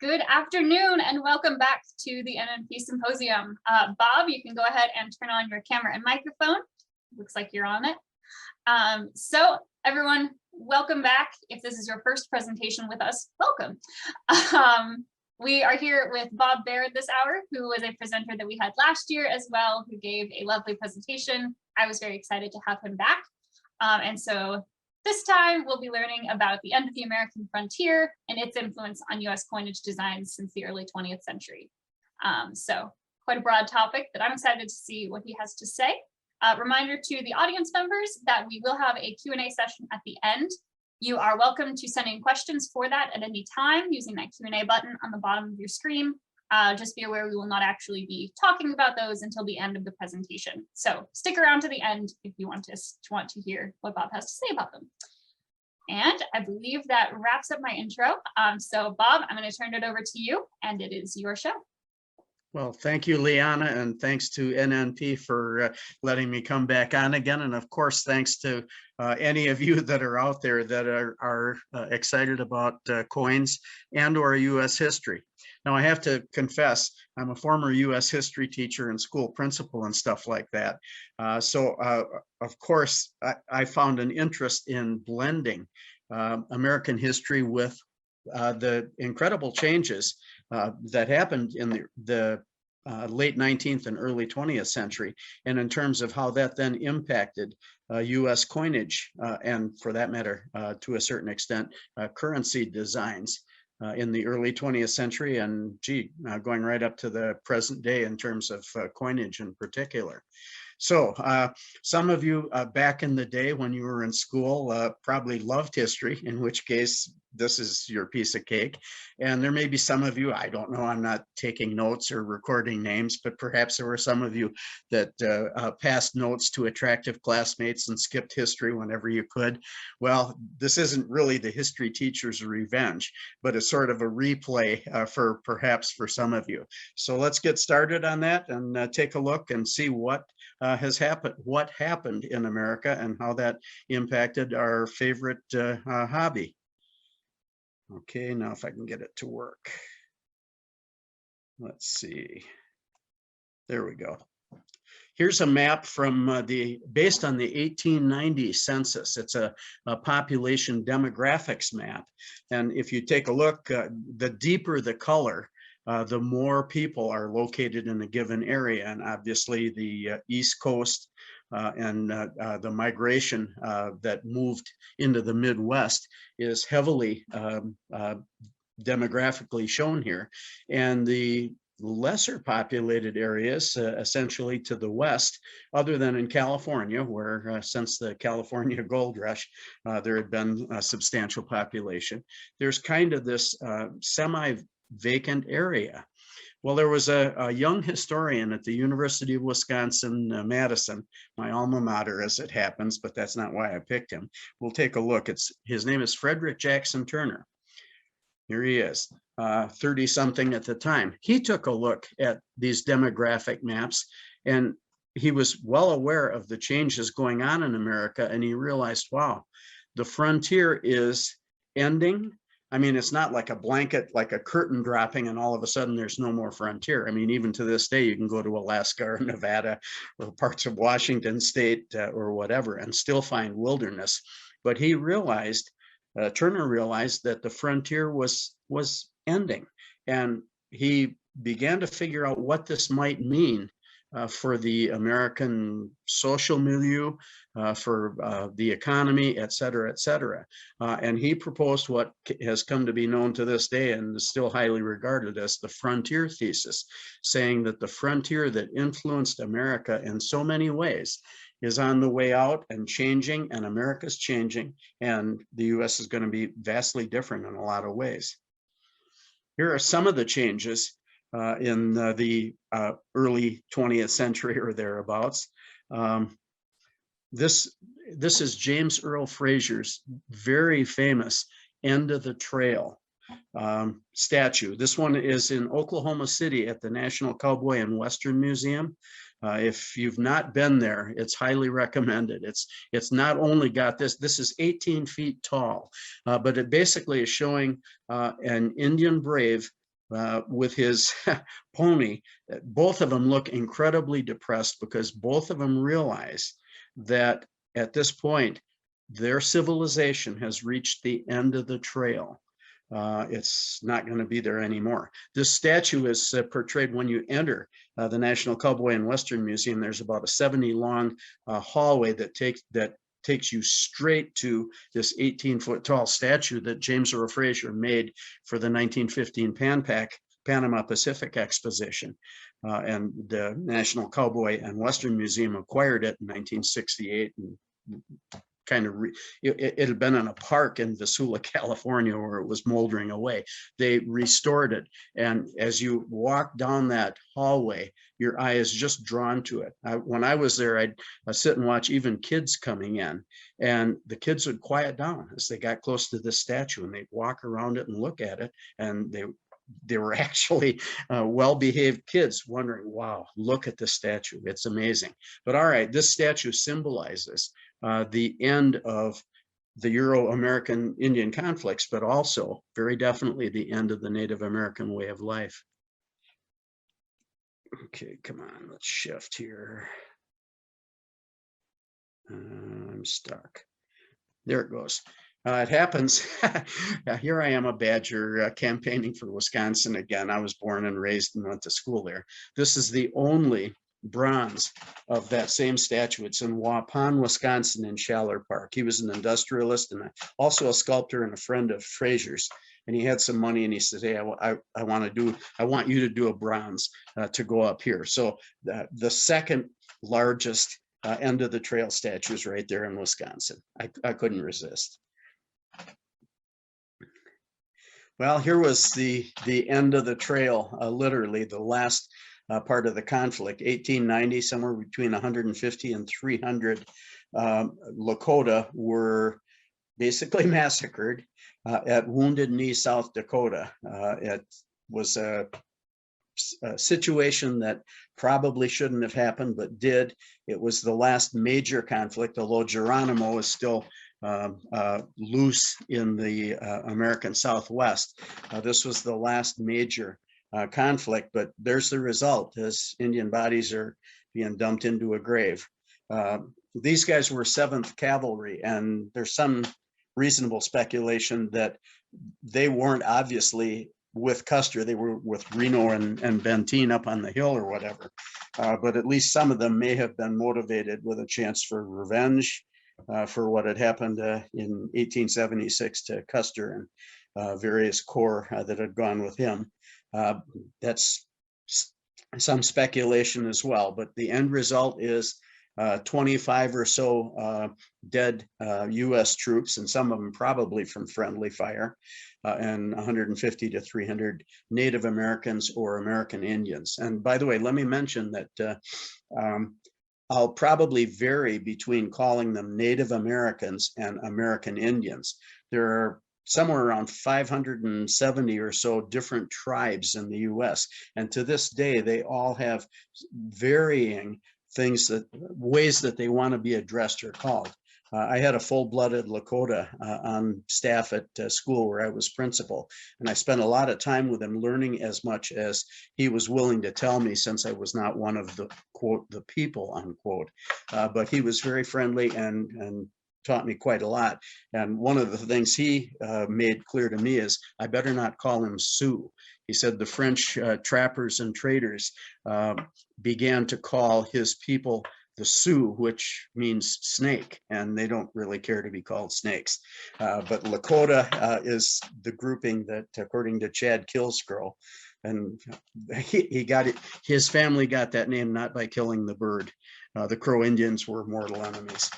Good afternoon and welcome back to the NNP Symposium. Bob, you can go ahead and turn on your camera and microphone. Looks like you're on it. So everyone, welcome back. If this is your first presentation with us, welcome. We are here with Bob Bair this hour, who was a presenter that we had last year as well, who gave a lovely presentation. I was very excited to have him back. And so this time, we'll be learning about the end of the American frontier and its influence on US coinage designs since the early 20th century. So quite a broad topic that I'm excited to see what he has to say. Reminder to the audience members that we will have a Q&A session at the end. You are welcome to send in questions for that at any time using that Q&A button on the bottom of your screen. Just be aware we will not actually be talking about those until the end of the presentation. So stick around to the end if you want to hear what Bob has to say about them. And I believe that wraps up my intro. So Bob, I'm going to turn it over to you, and it is your show. Well, thank you, Liana, and thanks to NNP for letting me come back on again. And of course, thanks to any of you that are out there that are excited about coins and or U.S. history. Now, I have to confess, I'm a former U.S. history teacher and school principal and stuff like that. So, of course, I found an interest in blending American history with the incredible changes that happened in the late 19th and early 20th century, and in terms of how that then impacted U.S. coinage, and for that matter, to a certain extent, currency designs in the early 20th century, and going right up to the present day in terms of coinage in particular. So some of you back in the day when you were in school probably loved history, in which case this is your piece of cake. And there may be some of you, I don't know, I'm not taking notes or recording names, but perhaps there were some of you that passed notes to attractive classmates and skipped history whenever you could. Well, this isn't really the history teacher's revenge, but it's sort of a replay for perhaps for some of you. So let's get started on that and take a look and see what has happened, what happened in America and how that impacted our favorite hobby. Okay, now if I can get it to work. Let's see. There we go. Here's a map from based on the 1890 census. It's a population demographics map. And if you take a look, the deeper the color, the more people are located in a given area. And obviously the East Coast and the migration that moved into the Midwest is heavily demographically shown here. And the lesser populated areas, essentially to the west, other than in California, where since the California gold rush, there had been a substantial population. There's kind of this semi-vacant area. Well, there was a young historian at the University of Wisconsin-Madison, my alma mater as it happens, but that's not why I picked him. We'll take a look. His name is Frederick Jackson Turner. Here he is, 30-something at the time. He took a look at these demographic maps, and he was well aware of the changes going on in America, and he realized, wow, the frontier is ending. I mean, it's not like a blanket, like a curtain dropping, and all of a sudden there's no more frontier. I mean, even to this day, you can go to Alaska or Nevada or parts of Washington state or whatever and still find wilderness. But he realized, Turner realized that the frontier was ending. And he began to figure out what this might mean for the American social milieu, for the economy, et cetera, et cetera. And he proposed what has come to be known to this day and is still highly regarded as the frontier thesis, saying that the frontier that influenced America in so many ways is on the way out and changing, and America's changing, and the US is going to be vastly different in a lot of ways. Here are some of the changes in the early 20th century or thereabouts. This is James Earl Frazier's very famous End of the Trail statue. This one is in Oklahoma City at the National Cowboy and Western Museum. If you've not been there, it's highly recommended. It's not only got this is 18 feet tall, but it basically is showing an Indian brave with his pony. Both of them look incredibly depressed because both of them realize that at this point, their civilization has reached the end of the trail. It's not going to be there anymore. This statue is portrayed when you enter the National Cowboy and Western Museum. There's about a 70 long hallway that takes you straight to this 18-foot tall statue that James Earl Fraser made for the 1915 Panama Pacific Exposition. And the National Cowboy and Western Museum acquired it in 1968 and it had been in a park in Missoula, California, where it was moldering away. They restored it. And as you walk down that hallway, your eye is just drawn to it. When I was there, I'd sit and watch even kids coming in, and the kids would quiet down as they got close to the statue, and they'd walk around it and look at it. And they were actually well-behaved kids wondering, wow, look at the statue. It's amazing. But all right, this statue symbolizes the end of the Euro-American Indian conflicts, but also very definitely the end of the Native American way of life. Okay, come on, let's shift here. I'm stuck. There it goes. It happens. Here I am, a Badger, campaigning for Wisconsin again. I was born and raised and went to school there. This is the only bronze of that same statue. It's in Waupun, Wisconsin, in Schaller Park. He was an industrialist and also a sculptor and a friend of Fraser's. And he had some money, and he said, "Hey, I want you to do a bronze to go up here." So the second largest end of the trail statue is right there in Wisconsin. I couldn't resist. Well, here was the end of the trail, literally the last part of the conflict. 1890, somewhere between 150 and 300 Lakota were basically massacred at Wounded Knee, South Dakota. It was a situation that probably shouldn't have happened, but did. It was the last major conflict, although Geronimo is still loose in the American Southwest. This was the last major conflict, but there's the result as Indian bodies are being dumped into a grave. These guys were 7th Cavalry, and there's some reasonable speculation that they weren't obviously with Custer. They were with Reno and Benteen up on the hill or whatever. But at least some of them may have been motivated with a chance for revenge for what had happened in 1876 to Custer and various corps that had gone with him. That's some speculation as well, but the end result is 25 or so dead US troops, and some of them probably from friendly fire, and 150 to 300 Native Americans or American Indians. And by the way, let me mention that I'll probably vary between calling them Native Americans and American Indians. There are somewhere around 570 or so different tribes in the US. And to this day, they all have varying ways that they want to be addressed or called. I had a full-blooded Lakota on staff at school where I was principal, and I spent a lot of time with him learning as much as he was willing to tell me, since I was not one of the, quote, the people, unquote. But he was very friendly and taught me quite a lot. And one of the things he made clear to me is I better not call him Sioux. He said the French trappers and traders began to call his people the Sioux, which means snake, and they don't really care to be called snakes. But Lakota is the grouping that, according to Chad Kilscrow, and he got it, his family got that name not by killing the bird. The Crow Indians were mortal enemies.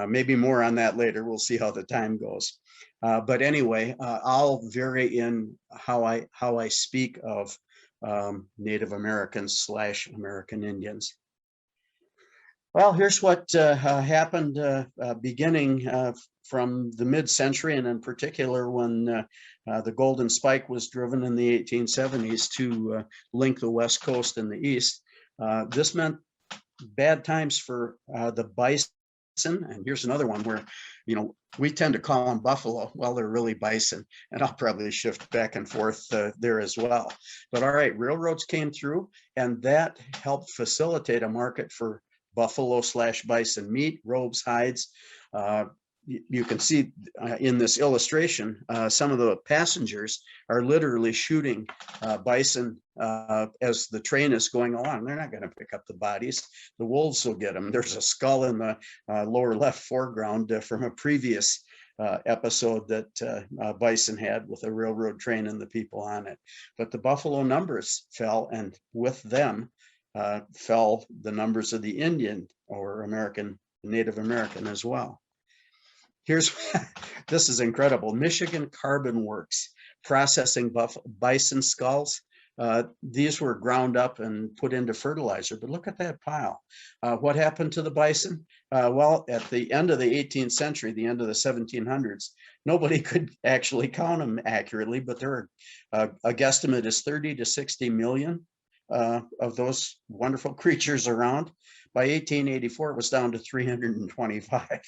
Maybe more on that later. We'll see how the time goes. But anyway, I'll vary in how I speak of Native Americans / American Indians. Well, here's what happened beginning from the mid-century, and in particular when the Golden Spike was driven in the 1870s to link the West Coast and the East. This meant bad times for the bison And here's another one where, we tend to call them buffalo. Well, they're really bison, and I'll probably shift back and forth there as well. But all right, railroads came through, and that helped facilitate a market for buffalo/bison meat, robes, hides. You can see in this illustration, some of the passengers are literally shooting bison as the train is going along. They're not going to pick up the bodies. The wolves will get them. There's a skull in the lower left foreground from a previous episode that bison had with a railroad train and the people on it. But the buffalo numbers fell, and with them fell the numbers of the Indian or Native American as well. This is incredible. Michigan Carbon Works processing bison skulls. These were ground up and put into fertilizer, but look at that pile. What happened to the bison? Well, at the end of the 18th century, the end of the 1700s, nobody could actually count them accurately, but there are, a guesstimate is 30 to 60 million of those wonderful creatures around. By 1884, it was down to 325.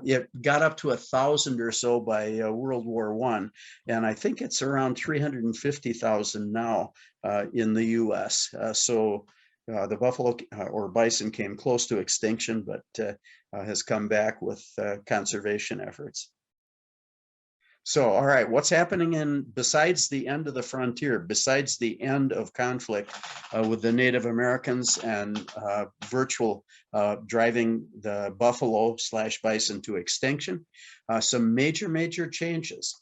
It got up to 1,000 or so by World War I, and I think it's around 350,000 now in the US. So the buffalo or bison came close to extinction, but has come back with conservation efforts. So, all right, what's happening besides the end of the frontier, besides the end of conflict with the Native Americans and virtual driving the buffalo/bison to extinction? Some major changes.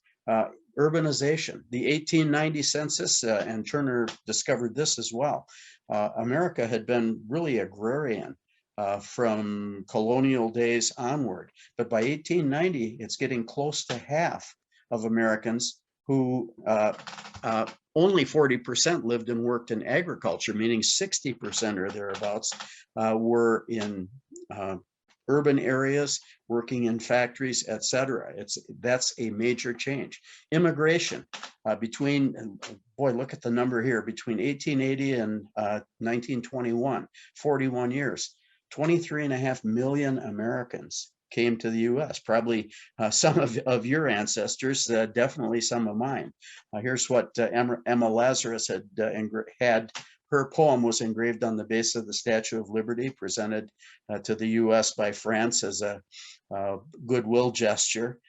Urbanization, the 1890 census, and Turner discovered this as well. America had been really agrarian from colonial days onward, but by 1890, it's getting close to half of Americans who only 40% lived and worked in agriculture, meaning 60% or thereabouts were in urban areas, working in factories, etc. That's a major change. Immigration look at the number here, between 1880 and 1921, 41 years, 23.5 million Americans came to the US, probably some of your ancestors, definitely some of mine. Here's what Emma Lazarus had. Her poem was engraved on the base of the Statue of Liberty, presented to the US by France as a goodwill gesture,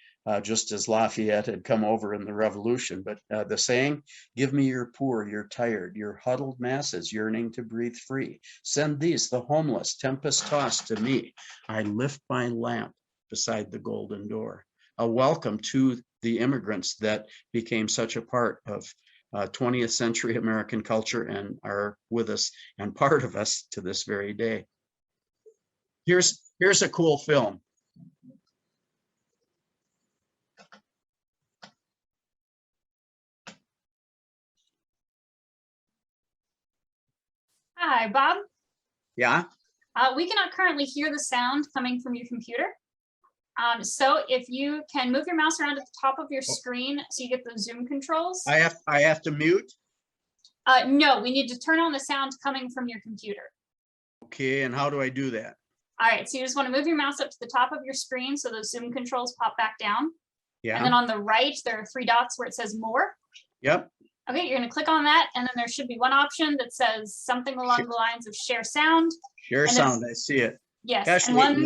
just as Lafayette had come over in the Revolution. But the saying, "Give me your poor, your tired, your huddled masses yearning to breathe free. Send these, the homeless, tempest-tossed, to me. I lift my lamp beside the golden door." A welcome to the immigrants that became such a part of 20th century American culture and are with us and part of us to this very day. Here's a cool film. Hi, Bob. Yeah. We cannot currently hear the sound coming from your computer. So if you can move your mouse around at the top of your screen so you get the Zoom controls. I have to mute? No, we need to turn on the sound coming from your computer. Okay, and how do I do that? All right, so you just want to move your mouse up to the top of your screen so those Zoom controls pop back down. Yeah. And then on the right, there are 3 dots where it says more. Yep. Okay, you're going to click on that, and then there should be one option that says something along the lines of share sound. Share sound, I see it. Yes. Gosh, and one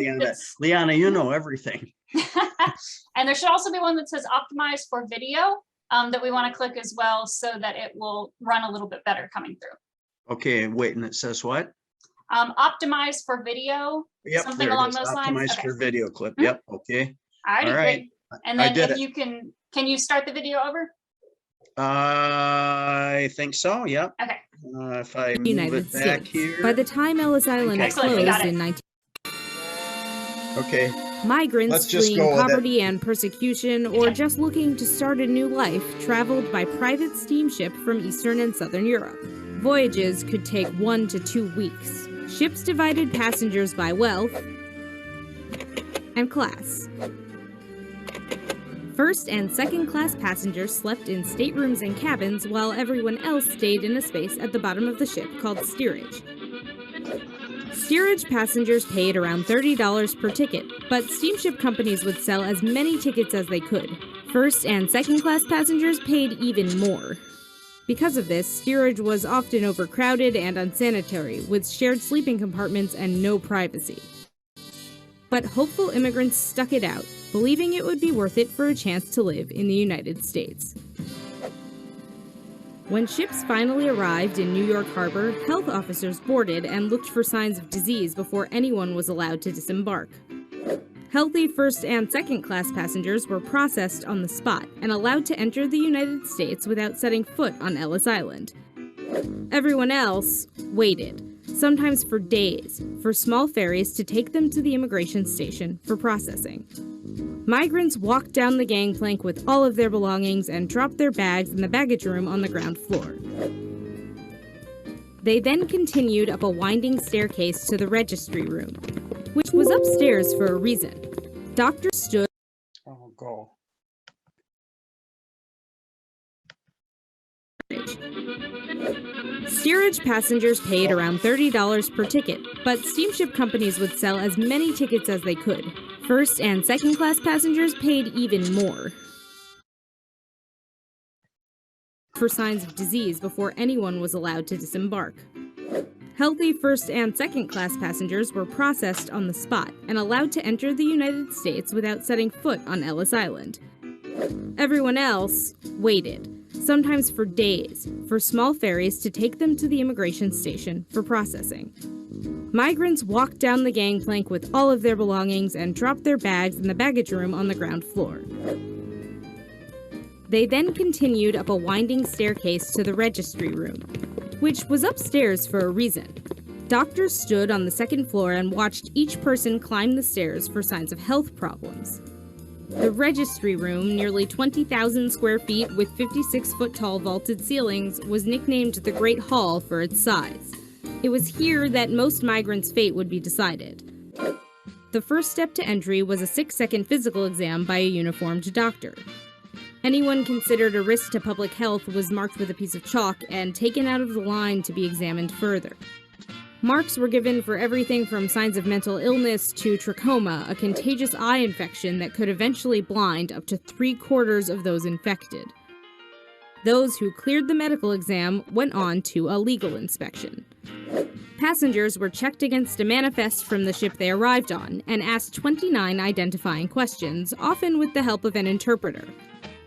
Liana, you know everything. And there should also be one that says optimize for video that we want to click as well so that it will run a little bit better coming through. Okay, wait, and it says what? Optimize for video, yep, something along those lines. Optimize for video clip. Yep, okay. All right. Great. And then if you can you start the video over? I think so, yep. Okay. If I move United it back States. here. By the time Ellis Island Excellent, closed in 19... Okay. Migrants fleeing poverty and persecution or just looking to start a new life traveled by private steamship from Eastern and Southern Europe. Voyages could take 1 to 2 weeks. Ships divided passengers by wealth and class. First and second class passengers slept in staterooms and cabins while everyone else stayed in a space at the bottom of the ship called steerage. Steerage passengers paid around $30 per ticket, but steamship companies would sell as many tickets as they could. First and second class passengers paid even more. Because of this, steerage was often overcrowded and unsanitary, with shared sleeping compartments and no privacy. But hopeful immigrants stuck it out, believing it would be worth it for a chance to live in the United States. When ships finally arrived in New York Harbor, health officers boarded and looked for signs of disease before anyone was allowed to disembark. Healthy first and second class passengers were processed on the spot and allowed to enter the United States without setting foot on Ellis Island. Everyone else waited, sometimes for days, for small ferries to take them to the immigration station for processing. Migrants walked down the gangplank with all of their belongings and dropped their bags in the baggage room on the ground floor. They then continued up a winding staircase to the registry room, which was upstairs for a reason. Doctors stood. Oh, go. Steerage passengers paid around $30 per ticket, but steamship companies would sell as many tickets as they could. First and second class passengers paid even more. For signs of disease before anyone was allowed to disembark. Healthy first and second class passengers were processed on the spot and allowed to enter the United States without setting foot on Ellis Island. Everyone else waited, sometimes for days, for small ferries to take them to the immigration station for processing. Migrants walked down the gangplank with all of their belongings and dropped their bags in the baggage room on the ground floor. They then continued up a winding staircase to the registry room, which was upstairs for a reason. Doctors stood on the second floor and watched each person climb the stairs for signs of health problems. The registry room, nearly 20,000 square feet with 56-foot-tall vaulted ceilings, was nicknamed the Great Hall for its size. It was here that most migrants' fate would be decided. The first step to entry was a 6-second physical exam by a uniformed doctor. Anyone considered a risk to public health was marked with a piece of chalk and taken out of the line to be examined further. Marks were given for everything from signs of mental illness to trachoma, a contagious eye infection that could eventually blind up to 3/4 of those infected. Those who cleared the medical exam went on to a legal inspection. Passengers were checked against a manifest from the ship they arrived on and asked 29 identifying questions, often with the help of an interpreter.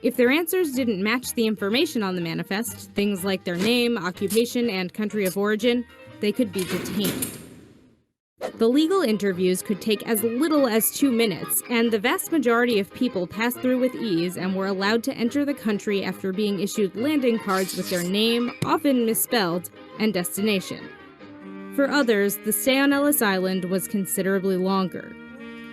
If their answers didn't match the information on the manifest, things like their name, occupation, and country of origin, they could be detained. The legal interviews could take as little as 2 minutes, and the vast majority of people passed through with ease and were allowed to enter the country after being issued landing cards with their name, often misspelled, and destination. For others, the stay on Ellis Island was considerably longer.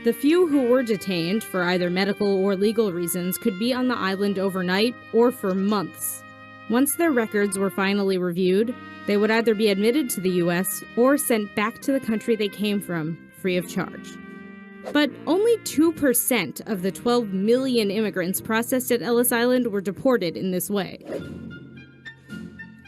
The few who were detained for either medical or legal reasons could be on the island overnight or for months. Once their records were finally reviewed, they would either be admitted to the U.S. or sent back to the country they came from, free of charge. But only 2% of the 12 million immigrants processed at Ellis Island were deported in this way.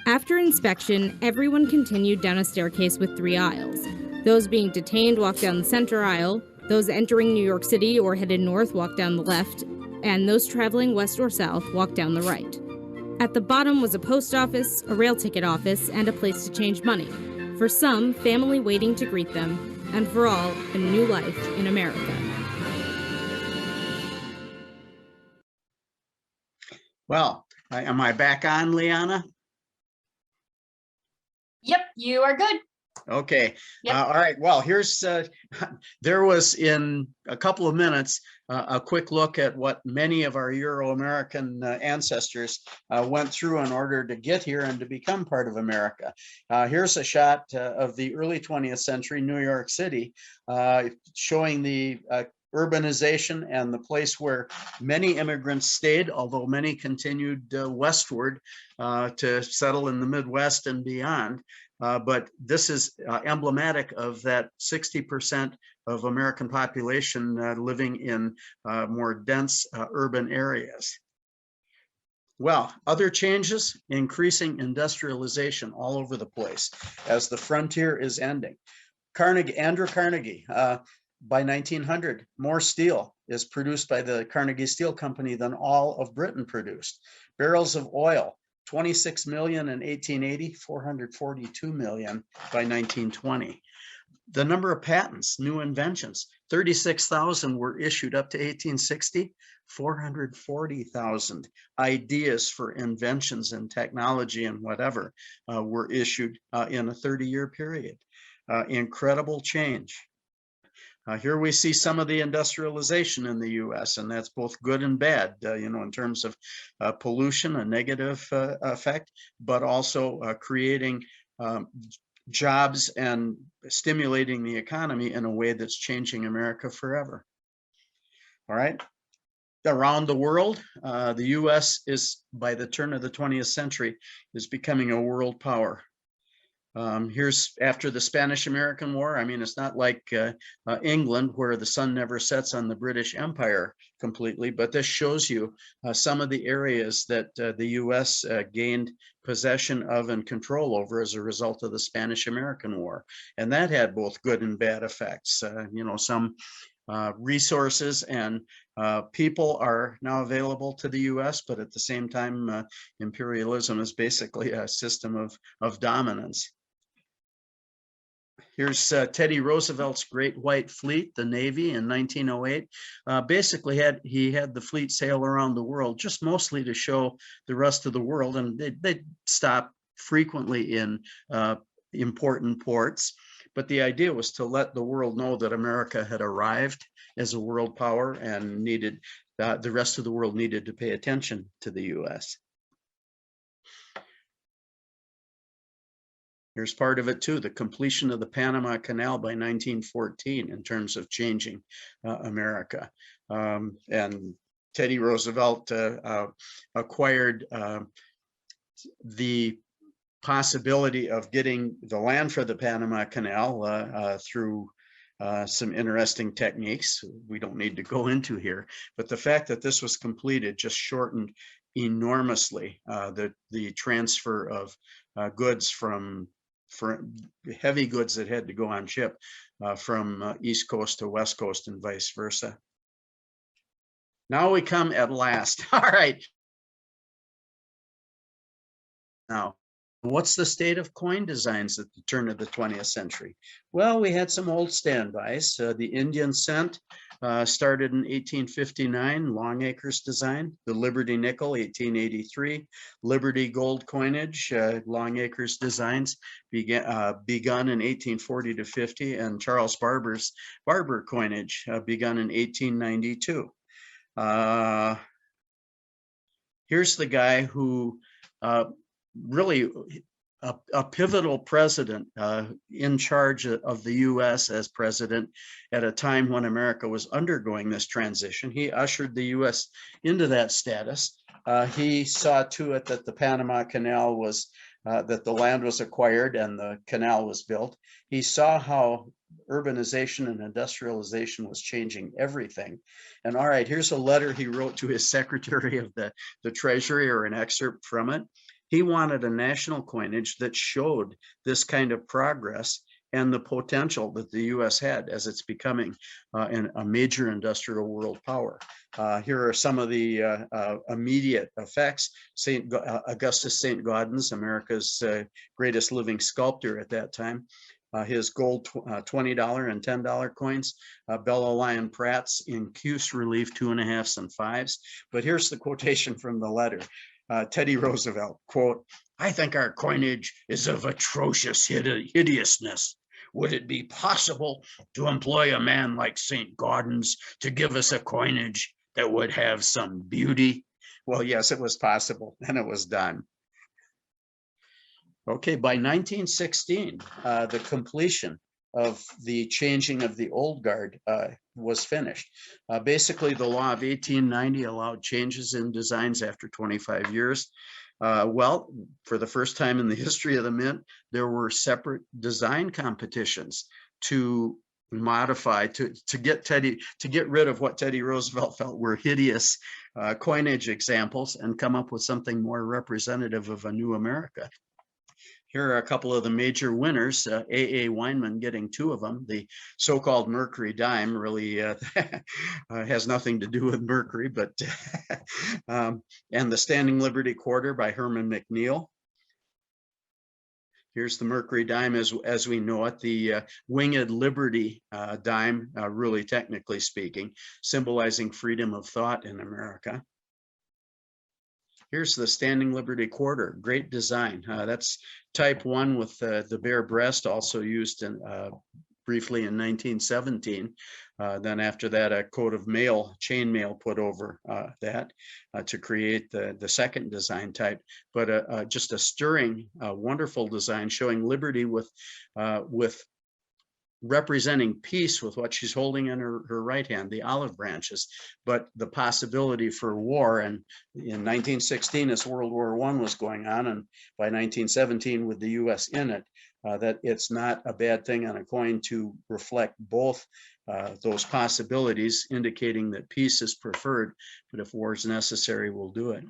After inspection, everyone continued down a staircase with 3 aisles. Those being detained walked down the center aisle, those entering New York City or headed north walked down the left, and those traveling west or south walked down the right. At the bottom was a post office, a rail ticket office, and a place to change money. For some, family waiting to greet them, and for all, a new life in America. Well, am I back on, Liana? Yep, you are good. Okay. Yep. All right. Well, here's there was in a couple of minutes a quick look at what many of our Euro-American ancestors went through in order to get here and to become part of America. Here's a shot of the early 20th century New York City, showing the urbanization and the place where many immigrants stayed, although many continued westward to settle in the Midwest and beyond. But this is emblematic of that 60% of American population living in more dense urban areas. Well, other changes, increasing industrialization all over the place as the frontier is ending. Andrew Carnegie. By 1900, more steel is produced by the Carnegie Steel Company than all of Britain produced. Barrels of oil, 26 million in 1880, 442 million by 1920. The number of patents, new inventions, 36,000 were issued up to 1860, 440,000 ideas for inventions and technology and whatever were issued in a 30-year period. Incredible change. Here we see some of the industrialization in the US, and that's both good and bad, in terms of pollution, a negative effect, but also creating jobs and stimulating the economy in a way that's changing America forever. All right. Around the world, the US is, by the turn of the 20th century, is becoming a world power. Here's after the Spanish-American War. I mean, it's not like England, where the sun never sets on the British Empire completely, but this shows you some of the areas that the US gained possession of and control over as a result of the Spanish-American War. And that had both good and bad effects. Some resources and people are now available to the US, but at the same time, imperialism is basically a system of dominance. Here's Teddy Roosevelt's Great White Fleet, the Navy, in 1908. Basically, he had the fleet sail around the world, just mostly to show the rest of the world, and they'd stop frequently in important ports. But the idea was to let the world know that America had arrived as a world power and needed the rest of the world needed to pay attention to the US. Here's part of it too, the completion of the Panama Canal by 1914 in terms of changing America. And Teddy Roosevelt acquired the possibility of getting the land for the Panama Canal through some interesting techniques we don't need to go into here. But the fact that this was completed just shortened enormously the transfer of goods for heavy goods that had to go on ship from East Coast to West Coast and vice versa. Now we come at last. All right. Now, what's the state of coin designs at the turn of the 20th century? Well, we had some old standbys. The Indian cent started in 1859, Longacre's design. The Liberty nickel, 1883. Liberty gold coinage, Longacre's designs, begun in 1840 to 50, and Charles Barber's Barber coinage begun in 1892. Here's the guy who really a pivotal president in charge of the US as president at a time when America was undergoing this transition. He ushered the US into that status. He saw to it that the Panama Canal was, that the land was acquired and the canal was built. He saw how urbanization and industrialization was changing everything. And all right, here's a letter he wrote to his Secretary of the Treasury, or an excerpt from it. He wanted a national coinage that showed this kind of progress and the potential that the US had as it's becoming a major industrial world power. Here are some of the immediate effects. Augustus St. Gaudens, America's greatest living sculptor at that time, his gold $20 and $10 coins, Bella Lyon Pratt's in cuse relief 2.5s and 5s. But here's the quotation from the letter. Teddy Roosevelt, quote, "I think our coinage is of atrocious hideousness. Would it be possible to employ a man like St. Gaudens to give us a coinage that would have some beauty?" Well, yes, it was possible, and it was done. Okay, by 1916, the completion of the changing of the old guard was finished. Basically, the law of 1890 allowed changes in designs after 25 years. Well, for the first time in the history of the mint, there were separate design competitions to modify, to get rid of what Teddy Roosevelt felt were hideous coinage examples and come up with something more representative of a new America. Here are a couple of the major winners, A.A. Weinman getting 2 of them. The so-called Mercury dime really has nothing to do with Mercury, but and the Standing Liberty Quarter by Herman McNeil. Here's the Mercury dime as we know it, the Winged Liberty dime, really technically speaking, symbolizing freedom of thought in America. Here's the Standing Liberty Quarter, great design. That's type 1 with the bare breast, also used in briefly in 1917. Then after that, a coat of mail, chain mail put over that to create the second design type. But just a stirring, wonderful design showing liberty with representing peace with what she's holding in her right hand, the olive branches, but the possibility for war. And in 1916, as World War I was going on, and by 1917 with the US in it, that it's not a bad thing on a coin to reflect both those possibilities, indicating that peace is preferred, but if war is necessary, we'll do it.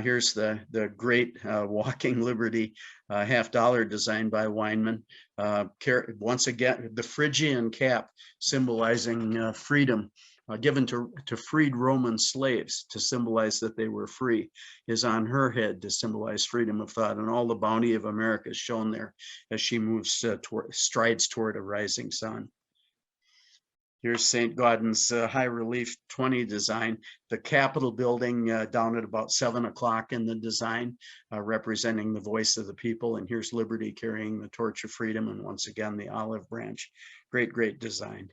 Here's the great Walking Liberty $50 design by Weinman. Once again, the Phrygian cap symbolizing freedom given to freed Roman slaves to symbolize that they were free is on her head to symbolize freedom of thought, and all the bounty of America is shown there as she moves strides toward a rising sun. Here's St. Gaudens high relief 20 design, the Capitol building down at about 7 o'clock in the design, representing the voice of the people. And here's Liberty carrying the torch of freedom. And once again, the olive branch, great design.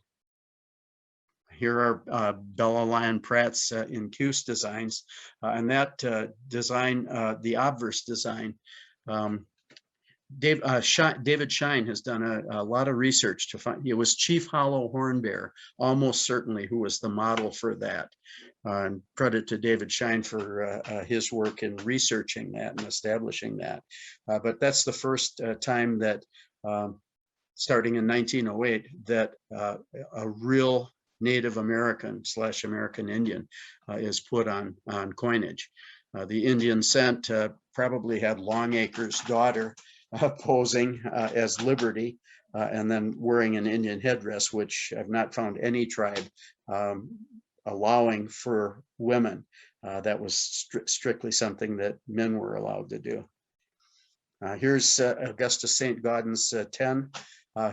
Here are Bella Lyon Pratt's in Cuse designs. And that design, the obverse design, David Shine has done a lot of research to find, it was Chief Hollow Horn Bear, almost certainly, who was the model for that. And credit to David Shine for his work in researching that and establishing that. But that's the first time that, starting in 1908, that a real Native American / American Indian is put on coinage. The Indian cent probably had Longacre's daughter posing as Liberty, and then wearing an Indian headdress, which I've not found any tribe allowing for women. That was strictly something that men were allowed to do. Here's Augustus St. Gaudens 10.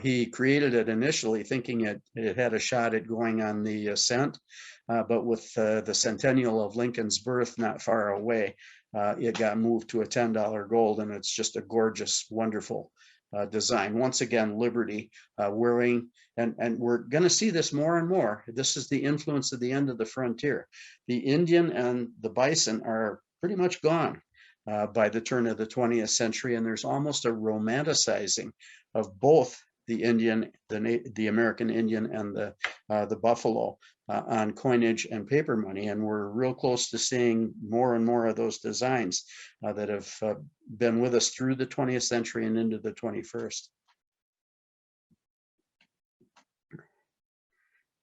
He created it initially thinking it had a shot at going on the cent, but with the centennial of Lincoln's birth not far away, it got moved to a $10 gold, and it's just a gorgeous, wonderful design. Once again, Liberty wearing, and we're going to see this more and more. This is the influence of the end of the frontier. The Indian and the bison are pretty much gone by the turn of the 20th century, and there's almost a romanticizing of both the Indian, the American Indian, and the buffalo on coinage and paper money. And we're real close to seeing more and more of those designs that have been with us through the 20th century and into the 21st.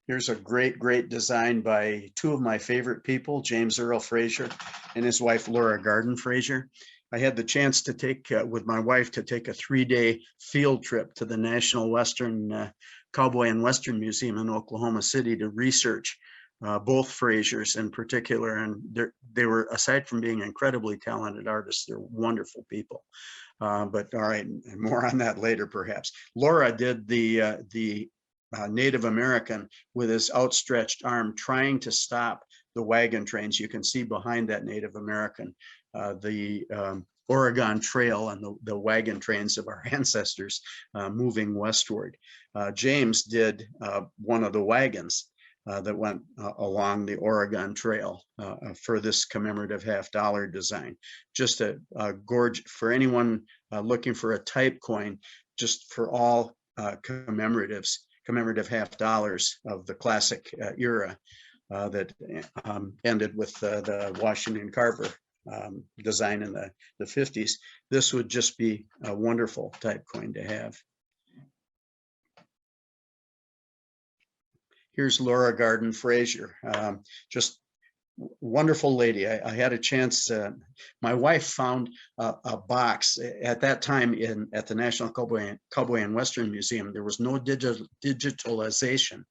Here's a great design by two of my favorite people, James Earl Fraser and his wife, Laura Garden Fraser. I had the chance to take, with my wife, to take a 3-day field trip to the National Western Cowboy and Western Museum in Oklahoma City to research both Frasers in particular. And they were, aside from being incredibly talented artists, they're wonderful people. But all right, more on that later, perhaps. Laura did the Native American with his outstretched arm trying to stop the wagon trains. You can see behind that Native American the Oregon Trail and the wagon trains of our ancestors moving westward. James did one of the wagons that went along the Oregon Trail for this commemorative $50 design. Just a gorgeous, for anyone looking for a type coin, just for all commemorative $50 of the classic era that ended with the Washington Carver design in the 50s. This would just be a wonderful type coin to have. Here's Laura Garden Fraser, just wonderful lady. I had a chance. My wife found a box at that time at the National Cowboy and Western Museum. There was no digitalization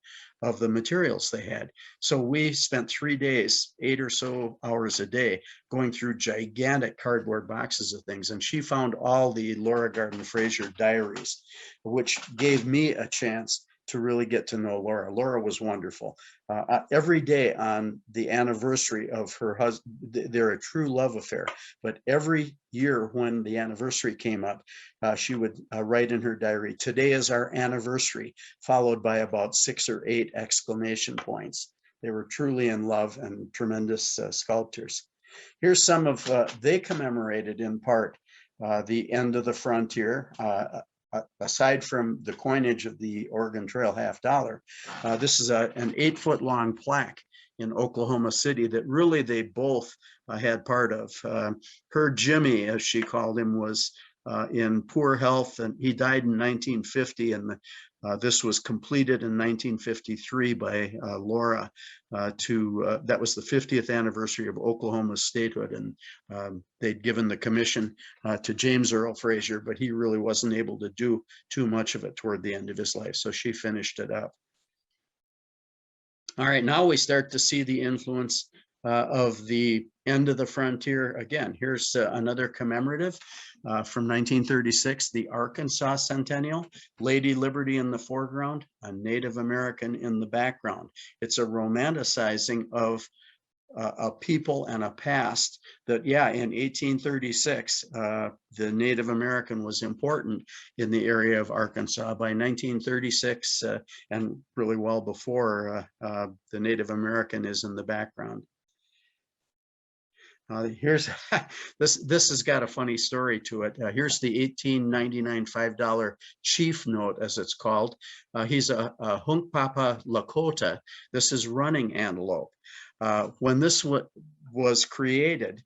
of the materials they had. So we spent 3 days, 8 or so hours a day, going through gigantic cardboard boxes of things. And she found all the Laura Garden Fraser diaries, which gave me a chance to really get to know Laura. Laura was wonderful. Every day on the anniversary of her husband, they're a true love affair, but every year when the anniversary came up, she would write in her diary, "Today is our anniversary," followed by about 6 or 8 exclamation points. They were truly in love and tremendous sculptors. Here's some of, they commemorated in part the end of the frontier. Aside from the coinage of the Oregon Trail $50, this is an 8-foot long plaque in Oklahoma City that really they both had part of. Her Jimmy, as she called him, was in poor health, and he died in 1950, and this was completed in 1953 by Laura. That was the 50th anniversary of Oklahoma's statehood, and they'd given the commission to James Earl Fraser, but he really wasn't able to do too much of it toward the end of his life, so she finished it up. All right, now we start to see the influence of the end of the frontier. Again, here's another commemorative from 1936, the Arkansas Centennial. Lady Liberty in the foreground, a Native American in the background. It's a romanticizing of a people and a past that, yeah, in 1836, the Native American was important in the area of Arkansas. By 1936, and really well before, the Native American is in the background. Here's this has got a funny story to it. Here's the 1899 $5 chief note, as it's called. He's a Hunkpapa Lakota. This is running antelope. When this was created,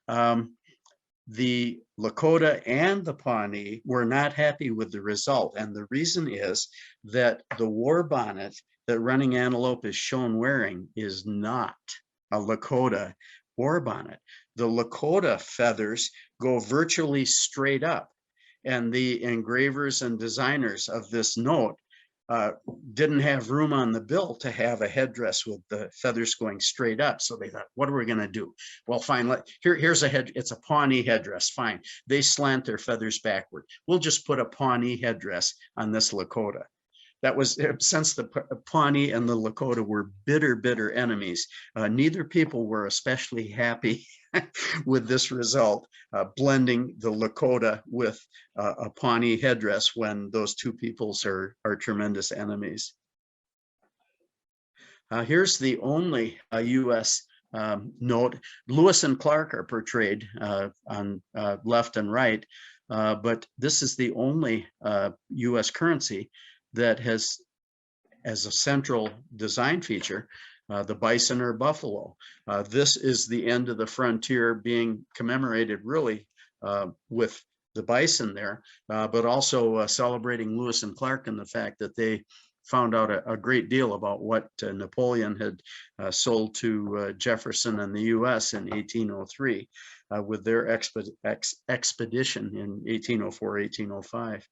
the Lakota and the Pawnee were not happy with the result, and the reason is that the war bonnet that running antelope is shown wearing is not a Lakota war bonnet. The Lakota feathers go virtually straight up, and the engravers and designers of this note didn't have room on the bill to have a headdress with the feathers going straight up. So they thought, what are we going to do? Well, fine, here's a head. It's a Pawnee headdress. Fine. They slant their feathers backward. We'll just put a Pawnee headdress on this Lakota. That was, since the Pawnee and the Lakota were bitter enemies, neither people were especially happy with this result, blending the Lakota with a Pawnee headdress when those two peoples are tremendous enemies. Here's the only U.S. Note. Lewis and Clark are portrayed on left and right, but this is the only U.S. currency that has, as a central design feature, the bison or buffalo. This is the end of the frontier being commemorated really with the bison there, but also celebrating Lewis and Clark and the fact that they found out a great deal about what Napoleon had sold to Jefferson and the US in 1803 with their expedition in 1804, 1805.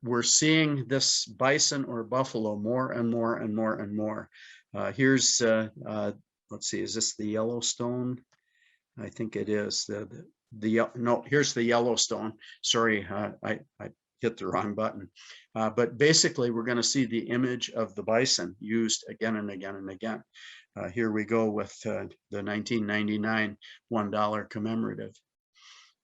We're seeing this bison or buffalo more and more and more and more. Here's, let's see, is this the Yellowstone? I think it is. No, here's the Yellowstone. Sorry, I hit the wrong button. But basically, we're going to see the image of the bison used again and again and again. Here we go with the 1999 $1 commemorative.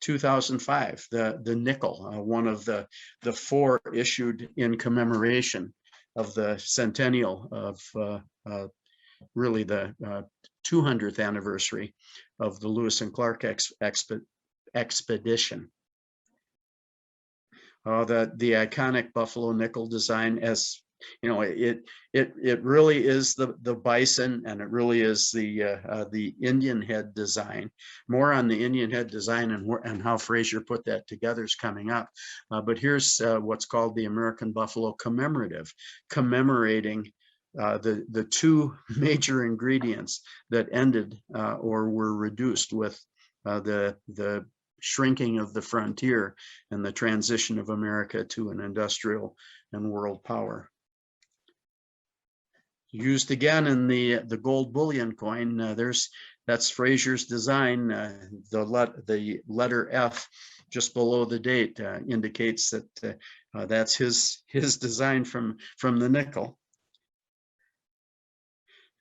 2005, the nickel, one of the 4 issued in commemoration of the centennial of really the 200th anniversary of the Lewis and Clark expedition. The iconic buffalo nickel design, as you know, it really is the bison, and it really is the Indian head design. More on the Indian head design and how Fraser put that together is coming up. But here's what's called the American Buffalo Commemorative, commemorating the two major ingredients that ended or were reduced with the shrinking of the frontier and the transition of America to an industrial and world power. Used again in the gold bullion coin. That's Fraser's design. The letter F just below the date indicates that that's his design from the nickel.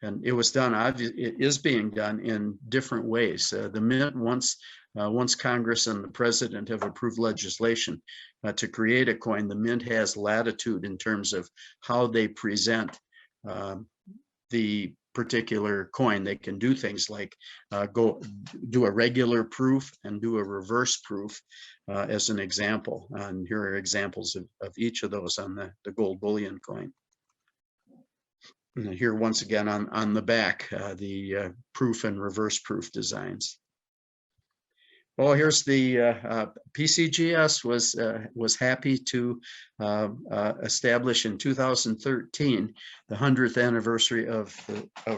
And it was done, it is being done in different ways. The mint, once Congress and the president have approved legislation to create a coin, the mint has latitude in terms of how they present the particular coin. They can do things like go do a regular proof and do a reverse proof as an example. And here are examples of each of those on the gold bullion coin. And here once again on the back, the proof and reverse proof designs. Well, here's the PCGS was happy to establish in 2013 the 100th anniversary of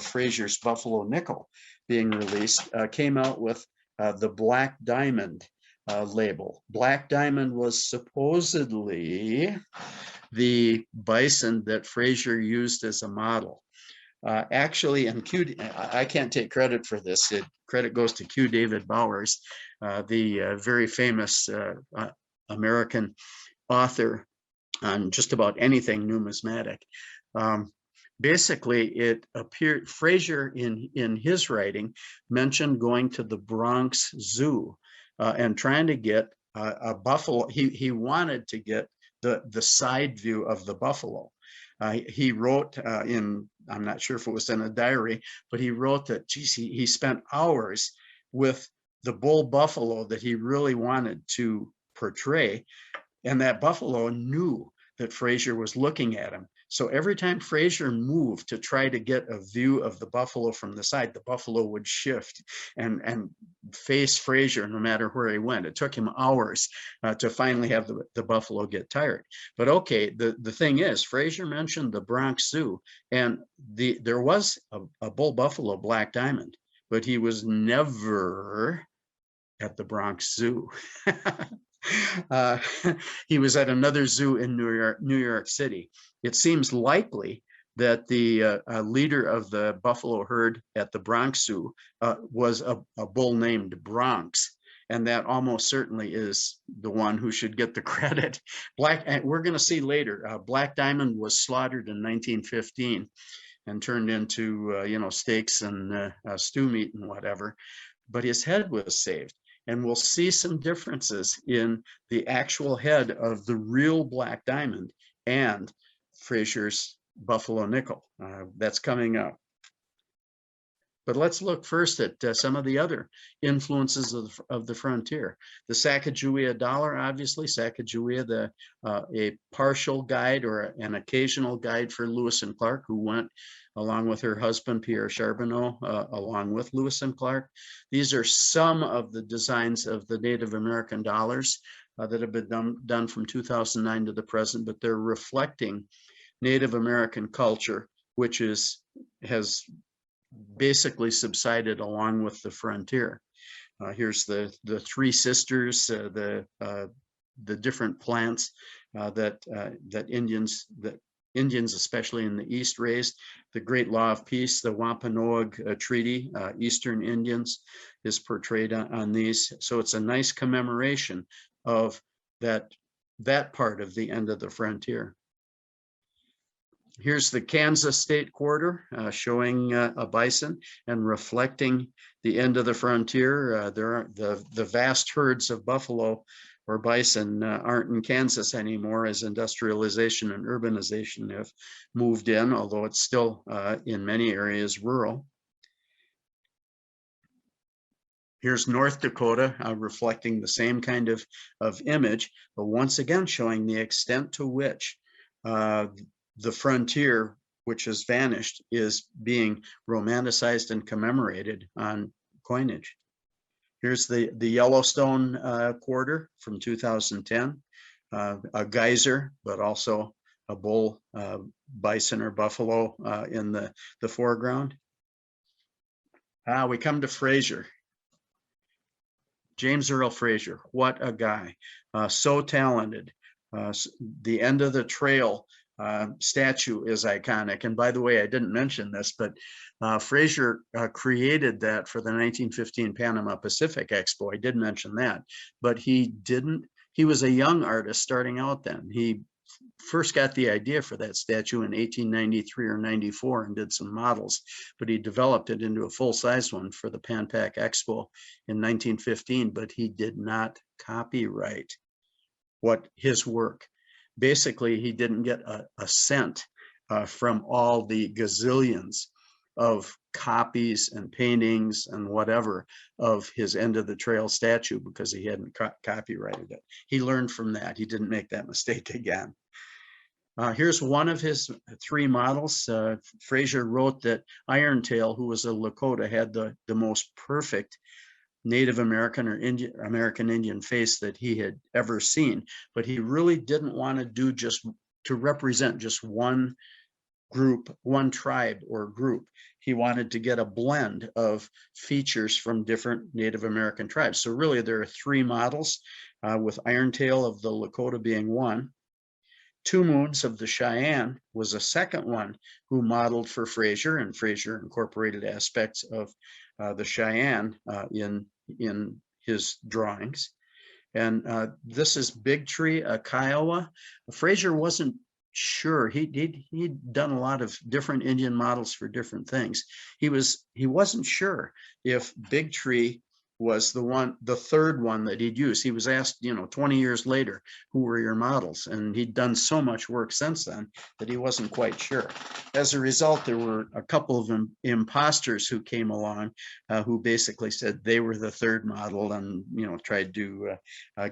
Fraser's Buffalo Nickel being released. Came out with the Black Diamond label. Black Diamond was supposedly the bison that Fraser used as a model. Actually, and I can't take credit for this. Credit goes to Q. David Bowers, the very famous American author on just about anything numismatic. Basically, it appeared Fraser in his writing mentioned going to the Bronx Zoo and trying to get a buffalo. He wanted to get the side view of the buffalo. He wrote I'm not sure if it was in a diary, but he wrote that, geez, he spent hours with the bull buffalo that he really wanted to portray. And that buffalo knew that Fraser was looking at him. So every time Fraser moved to try to get a view of the buffalo from the side, the buffalo would shift and face Fraser no matter where he went. It took him hours to finally have the buffalo get tired. But okay, the thing is, Fraser mentioned the Bronx Zoo, and there was a bull buffalo Black Diamond, but he was never at the Bronx Zoo. He was at another zoo in New York City. It seems likely that the leader of the buffalo herd at the Bronx Zoo was a bull named Bronx, and that almost certainly is the one who should get the credit. We're going to see later, Black Diamond was slaughtered in 1915 and turned into steaks and stew meat and whatever, but his head was saved. And we'll see some differences in the actual head of the real Black Diamond and Fraser's Buffalo Nickel. That's coming up. But let's look first at some of the other influences of the frontier. The Sacagawea dollar, obviously. Sacagawea, a partial guide or an occasional guide for Lewis and Clark, who went along with her husband, Pierre Charbonneau, along with Lewis and Clark. These are some of the designs of the Native American dollars that have been done from 2009 to the present, but they're reflecting Native American culture, which has basically subsided along with the frontier. Here's the three sisters, the different plants that Indians, especially in the East, raised. The Great Law of Peace, the Wampanoag Treaty, Eastern Indians, is portrayed on these. So it's a nice commemoration of that part of the end of the frontier. Here's the Kansas State Quarter showing a bison and reflecting the end of the frontier. There are the vast herds of buffalo or bison aren't in Kansas anymore, as industrialization and urbanization have moved in, although it's still in many areas rural. Here's North Dakota reflecting the same kind of image, but once again showing the extent to which the frontier, which has vanished, is being romanticized and commemorated on coinage. Here's the Yellowstone quarter from 2010, a geyser, but also a bull, bison, or buffalo in the foreground. We come to Fraser. James Earl Fraser, what a guy, so talented. The end of the trail statue is iconic. And by the way, I didn't mention this, but Fraser created that for the 1915 Panama Pacific Expo. I did mention that, but he was a young artist starting out then. He first got the idea for that statue in 1893 or 94 and did some models, but he developed it into a full-size one for the Pan Pac Expo in 1915, but he did not copyright his work. Basically, he didn't get a cent from all the gazillions of copies and paintings and whatever of his end of the trail statue because he hadn't copyrighted it. He learned from that. He didn't make that mistake again. Here's one of his 3 models. Fraser wrote that Irontail, who was a Lakota, had the most perfect Native American or American Indian face that he had ever seen, but he really didn't want to do to represent just one group, one tribe or group. He wanted to get a blend of features from different Native American tribes. So really there are 3 models, with Irontail of the Lakota being one. Two Moons of the Cheyenne was a second one who modeled for Fraser, and Fraser incorporated aspects of the Cheyenne in his drawings. And this is Big Tree, a Kiowa. Fraser wasn't sure. He'd done a lot of different Indian models for different things. He wasn't sure if Big Tree was the third one that he'd use. He was asked, 20 years later, who were your models? And he'd done so much work since then that he wasn't quite sure. As a result, there were a couple of imposters who came along who basically said they were the third model and, tried to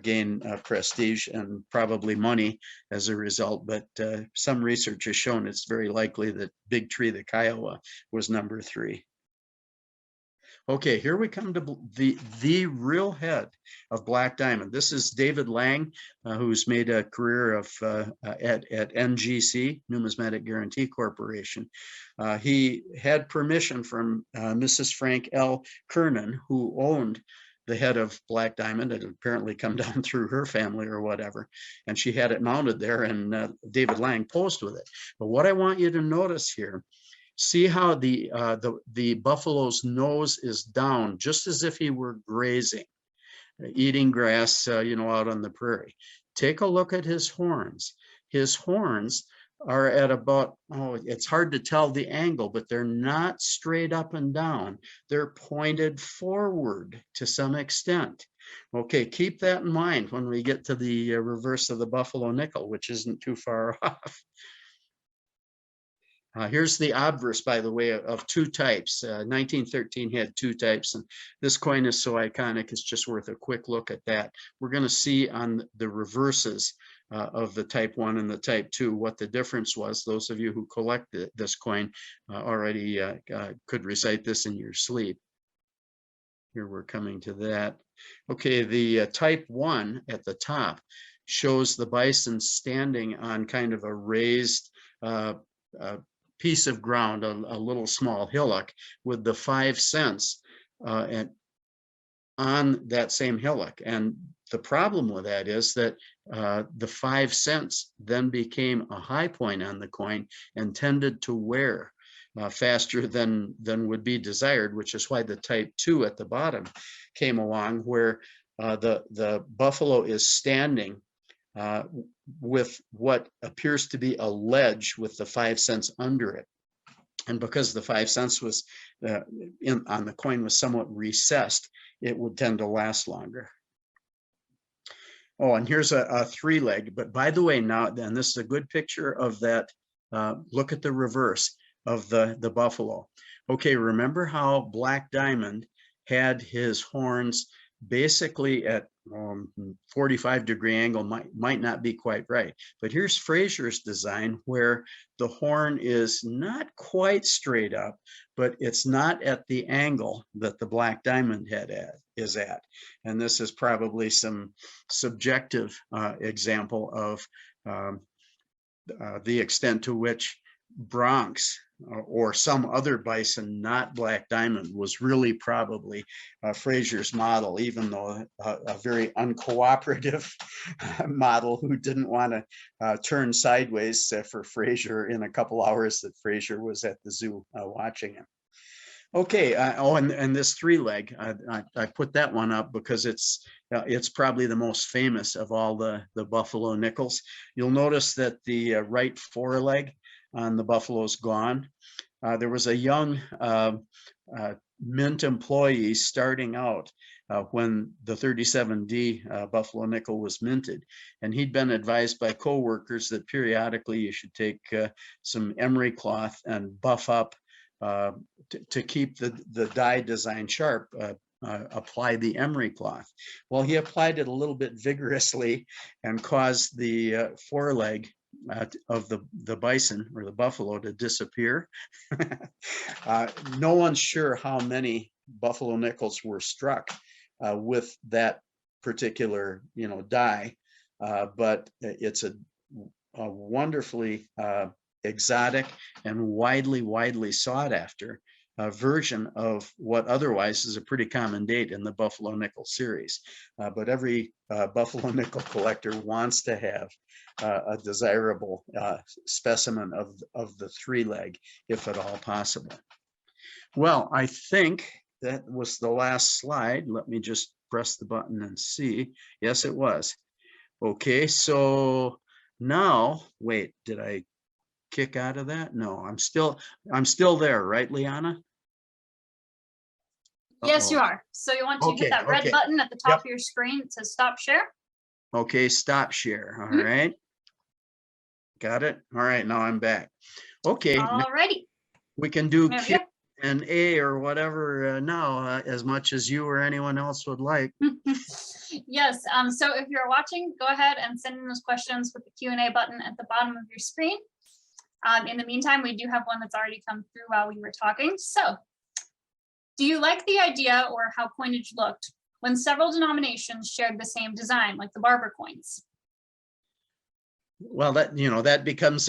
gain prestige and probably money as a result. But some research has shown it's very likely that Big Tree, the Kiowa, was number 3. Okay, here we come to the real head of Black Diamond. This is David Lang, who's made a career of at NGC, Numismatic Guarantee Corporation. He had permission from Mrs. Frank L. Kernan, who owned the head of Black Diamond. It had apparently come down through her family or whatever, and she had it mounted there, and David Lang posed with it. But what I want you to notice here, see how the buffalo's nose is down, just as if he were grazing, eating grass, out on the prairie. Take a look at his horns. His horns are at about, it's hard to tell the angle, but they're not straight up and down. They're pointed forward to some extent. Okay, keep that in mind when we get to the reverse of the buffalo nickel, which isn't too far off. Here's the obverse, by the way, of 2 types. 1913 had 2 types, and this coin is so iconic, it's just worth a quick look at that. We're going to see on the reverses of the type 1 and the type 2 what the difference was. Those of you who collect this coin already could recite this in your sleep. Here we're coming to that. Okay, the type 1 at the top shows the bison standing on kind of a raised piece of ground, a little small hillock, with the 5 cents on that same hillock. And the problem with that is that the 5 cents then became a high point on the coin and tended to wear faster than would be desired, which is why the type 2 at the bottom came along, where the buffalo is standing with what appears to be a ledge with the 5 cents under it. And because the 5 cents was on the coin was somewhat recessed, it would tend to last longer. Oh, and here's a 3-leg. But by the way, now then, this is a good picture of that. Look at the reverse of the buffalo. Okay, remember how Black Diamond had his horns basically at 45-degree angle, might not be quite right. But here's Fraser's design, where the horn is not quite straight up, but it's not at the angle that the Black Diamond head is at. And this is probably some subjective example of the extent to which broncs or some other bison, not black diamond, was really probably Fraser's model, even though a very uncooperative model who didn't want to turn sideways for Fraser in a couple hours that Fraser was at the zoo watching him. Okay, and this three leg, I put that one up because it's probably the most famous of all the buffalo nickels. You'll notice that the right foreleg on the buffalo is gone. There was a young mint employee starting out when the 37D buffalo nickel was minted, and he'd been advised by co-workers that periodically you should take some emery cloth and buff up to keep the die design sharp. Apply the emery cloth. Well, he applied it a little bit vigorously and caused the foreleg of the bison or the buffalo to disappear. No one's sure how many buffalo nickels were struck with that particular, die, but it's a wonderfully exotic and widely sought after version of what otherwise is a pretty common date in the buffalo nickel series. But every buffalo nickel collector wants to have a desirable specimen of the three leg, if at all possible. Well, I think that was the last slide. Let me just press the button and see. Yes, it was. Okay, so now, wait, did I kick out of that? No, I'm still there, right, Liana? Yes, you are. So you want to hit that red button at the top of your screen to stop share. Okay, stop share. All right. Got it. All right, now I'm back. Okay. All righty. We can do Q and A or whatever now, as much as you or anyone else would like. Yes. So if you're watching, go ahead and send in those questions with the Q&A button at the bottom of your screen. In the meantime, we do have one that's already come through while we were talking. So, do you like the idea or how coinage looked when several denominations shared the same design, like the barber coins? Well, that becomes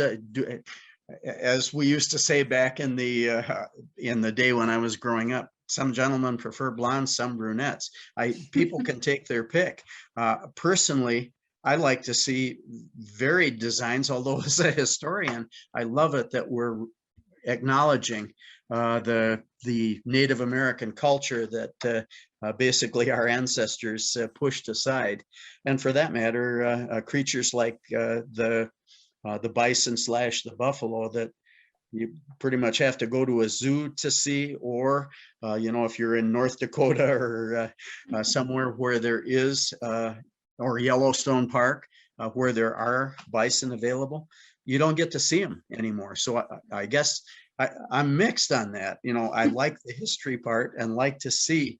as we used to say back in the day when I was growing up. Some gentlemen prefer blondes, some brunettes. People can take their pick. Personally, I like to see varied designs, although as a historian, I love it that we're acknowledging the Native American culture that basically our ancestors pushed aside. And for that matter, creatures like the bison / the buffalo that you pretty much have to go to a zoo to see, or if you're in North Dakota or somewhere where there is or Yellowstone Park, where there are bison available, you don't get to see them anymore. So I guess I'm mixed on that. I like the history part and like to see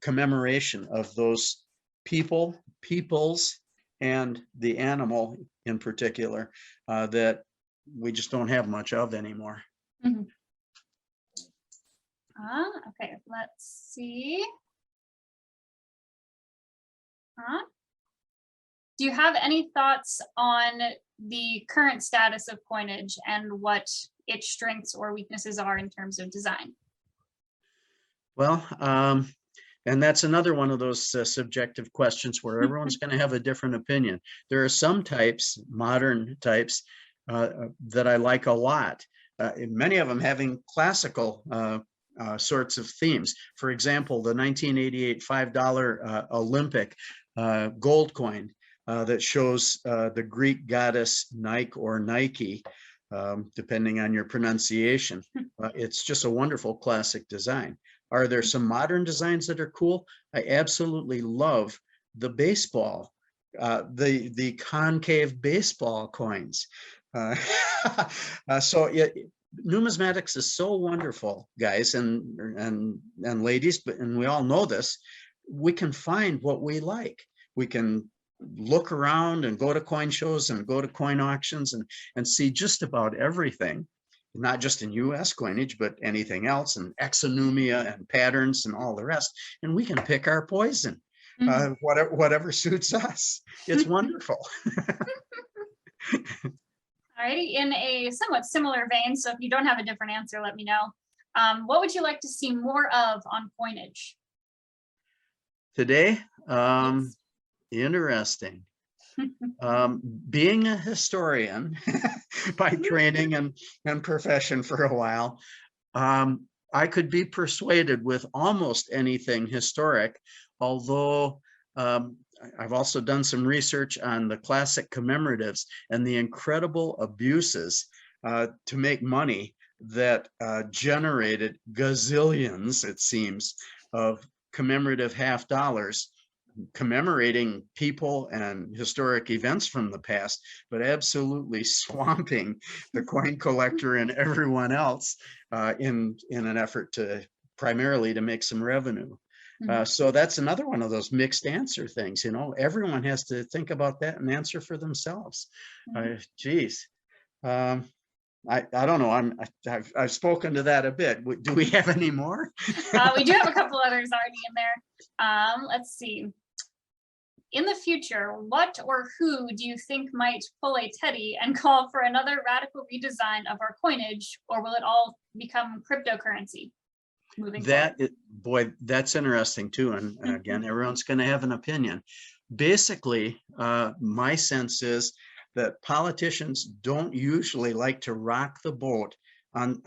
commemoration of those peoples, and the animal in particular that we just don't have much of anymore. Mm-hmm. Okay, let's see. Do you have any thoughts on the current status of coinage and what its strengths or weaknesses are in terms of design? Well, and that's another one of those subjective questions where everyone's going to have a different opinion. There are some types, modern types, that I like a lot. Many of them having classical sorts of themes. For example, the 1988 $5 Olympic gold coin that shows the Greek goddess Nike or Nike, depending on your pronunciation. It's just a wonderful classic design. Are there some modern designs that are cool? I absolutely love the baseball, the concave baseball coins. Numismatics is so wonderful, guys and ladies, and we all know this. We can find what we like. We can look around and go to coin shows and go to coin auctions and see just about everything, not just in US coinage, but anything else, and exonumia and patterns and all the rest. And we can pick our poison, whatever suits us. It's wonderful. Alrighty, in a somewhat similar vein, so if you don't have a different answer, let me know. What would you like to see more of on Coinage? Today, Yes. interesting. Being a historian by training and profession for a while, I could be persuaded with almost anything historic, although I've also done some research on the classic commemoratives and the incredible abuses to make money that generated gazillions, it seems, of commemorative half dollars commemorating people and historic events from the past, but absolutely swamping the coin collector and everyone else in an effort to primarily to make some revenue. So that's another one of those mixed answer things. Everyone has to think about that and answer for themselves. Geez. I don't know. I've spoken to that a bit. Do we have any more? We do have a couple others already in there. Let's see. In the future, what or who do you think might pull a Teddy and call for another radical redesign of our coinage, or will it all become cryptocurrency moving forward? Boy, that's interesting too. And again, everyone's going to have an opinion. Basically, my sense is that politicians don't usually like to rock the boat on,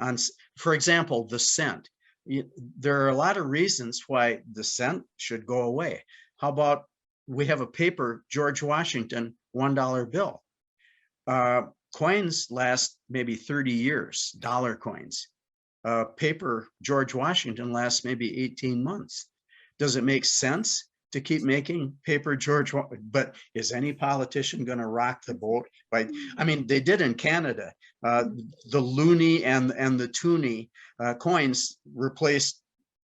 for example, the cent. There are a lot of reasons why the cent should go away. How about we have a paper George Washington $1 bill? Coins last maybe 30 years, dollar coins. Paper George Washington lasts maybe 18 months. Does it make sense to keep making paper George? But is any politician going to rock the boat? I mean, they did in Canada. The loonie and the toonie coins replaced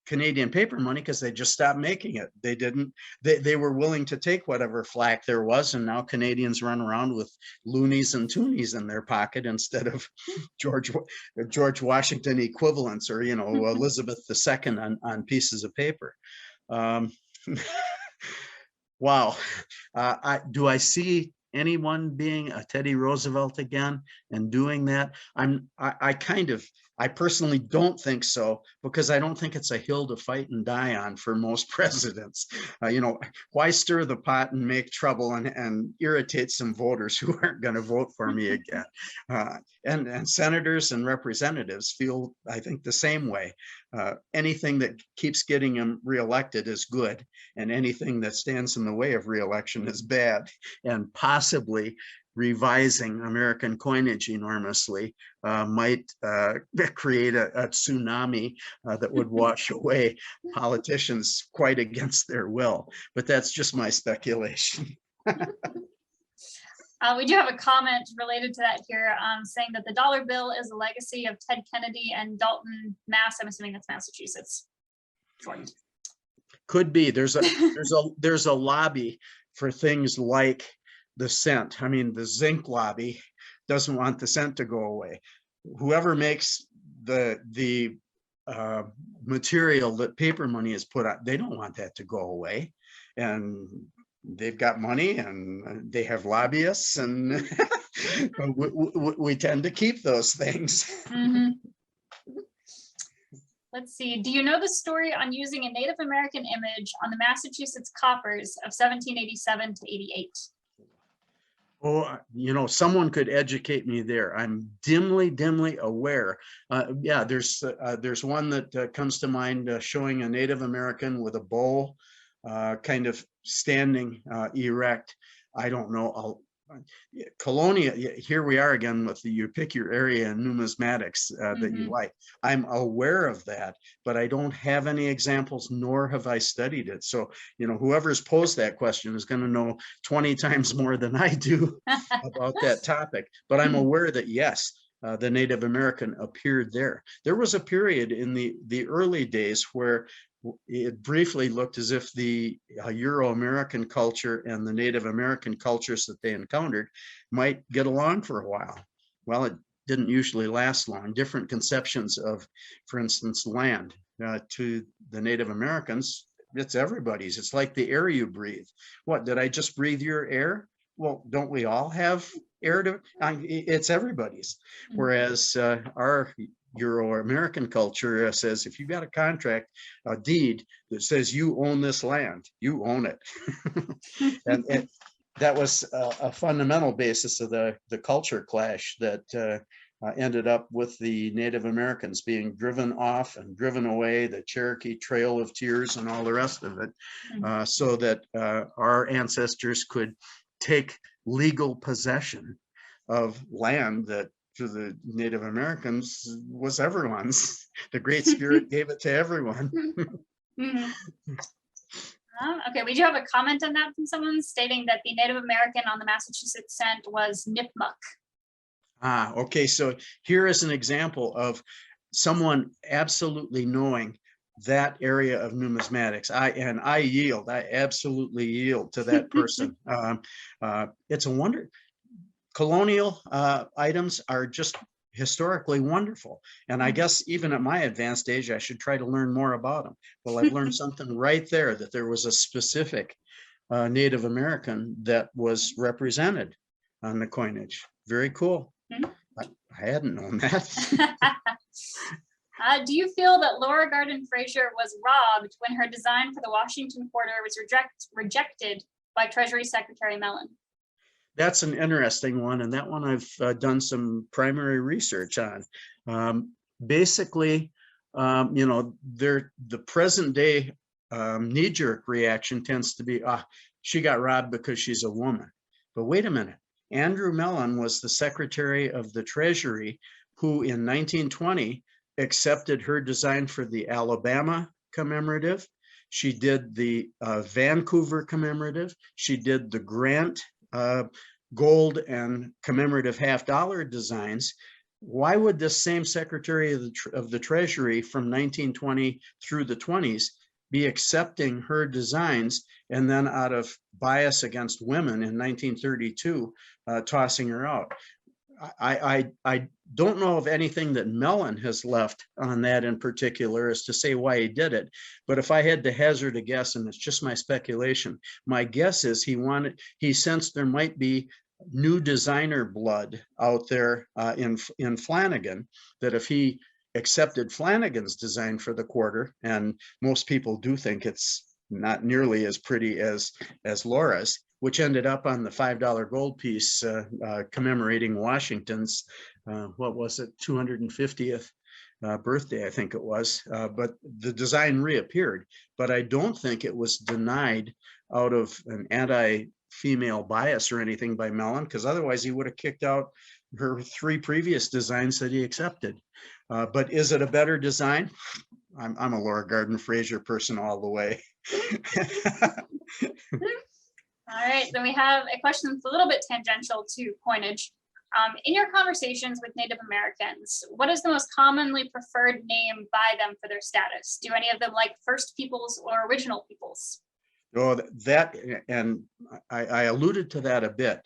Canadian paper money because they just stopped making it. They were willing to take whatever flack there was, and now Canadians run around with loonies and toonies in their pocket instead of George Washington equivalents, or Elizabeth II on pieces of paper. Wow. Do I see anyone being a Teddy Roosevelt again and doing that? I personally don't think so, because I don't think it's a hill to fight and die on for most presidents. Why stir the pot and make trouble and irritate some voters who aren't going to vote for me again? And senators and representatives feel, I think, the same way. Anything that keeps getting them reelected is good, and anything that stands in the way of reelection is bad. And possibly revising American coinage enormously might create a tsunami that would wash away politicians quite against their will. But that's just my speculation. We do have a comment related to that here, saying that the dollar bill is a legacy of Ted Kennedy and Dalton, Mass. I'm assuming that's Massachusetts. Could be. There's a lobby for things like the cent. I mean, the zinc lobby doesn't want the cent to go away. Whoever makes the material that paper money is put on, they don't want that to go away. And they've got money and they have lobbyists, and we tend to keep those things. Let's see. Do you know the story on using a Native American image on the Massachusetts coppers of 1787 to 88? Oh, someone could educate me there. I'm dimly aware. Yeah, there's one that comes to mind showing a Native American with a bow, kind of standing erect. I don't know. Colonia, here we are again with you pick your area in numismatics that you like. I'm aware of that, but I don't have any examples, nor have I studied it. So, whoever's posed that question is going to know 20 times more than I do about that topic. But I'm aware that, yes, the Native American appeared there. There was a period in the early days where it briefly looked as if the Euro-American culture and the Native American cultures that they encountered might get along for a while. Well, it didn't usually last long. Different conceptions of, for instance, land to the Native Americans, it's everybody's. It's like the air you breathe. What, did I just breathe your air? Well, don't we all have heir to, it's everybody's. Whereas our Euro-American culture says, if you got a contract, a deed that says you own this land, you own it. and that was a fundamental basis of the culture clash that ended up with the Native Americans being driven off and driven away, the Cherokee Trail of Tears and all the rest of it, so that our ancestors could take legal possession of land that to the Native Americans was everyone's. The Great Spirit gave it to everyone. Okay, we do have a comment on that from someone stating that the Native American on the Massachusetts scent was Nipmuc. Okay, so here is an example of someone absolutely knowing that area of numismatics. I absolutely yield to that person. It's a wonder. Colonial items are just historically wonderful. And I guess even at my advanced age, I should try to learn more about them. Well, I've learned something right there, that there was a specific Native American that was represented on the coinage. Very cool. I hadn't known that. Do you feel that Laura Garden Fraser was robbed when her design for the Washington quarter was rejected by Treasury Secretary Mellon? That's an interesting one, and that one I've done some primary research on. Basically, the present day knee-jerk reaction tends to be, she got robbed because she's a woman. But wait a minute. Andrew Mellon was the Secretary of the Treasury who in 1920 accepted her design for the Alabama commemorative. She did the Vancouver commemorative. She did the Grant gold and commemorative $50 designs. Why would this same Secretary of the Treasury from 1920 through the 20s be accepting her designs and then out of bias against women in 1932 tossing her out? I don't know of anything that Mellon has left on that in particular as to say why he did it. But if I had to hazard a guess, and it's just my speculation, my guess is he sensed there might be new designer blood out there in Flanagan, that if he accepted Flanagan's design for the quarter, and most people do think it's not nearly as pretty as Laura's, which ended up on the $5 gold piece commemorating Washington's, 250th birthday, I think it was. But the design reappeared, but I don't think it was denied out of an anti-female bias or anything by Mellon, because otherwise he would have kicked out her 3 previous designs that he accepted. But is it a better design? I'm a Laura Garden Fraser person all the way. All right, then we have a question that's a little bit tangential to coinage. In your conversations with Native Americans, what is the most commonly preferred name by them for their status? Do any of them like First Peoples or Original Peoples? Oh, that, and I alluded to that a bit.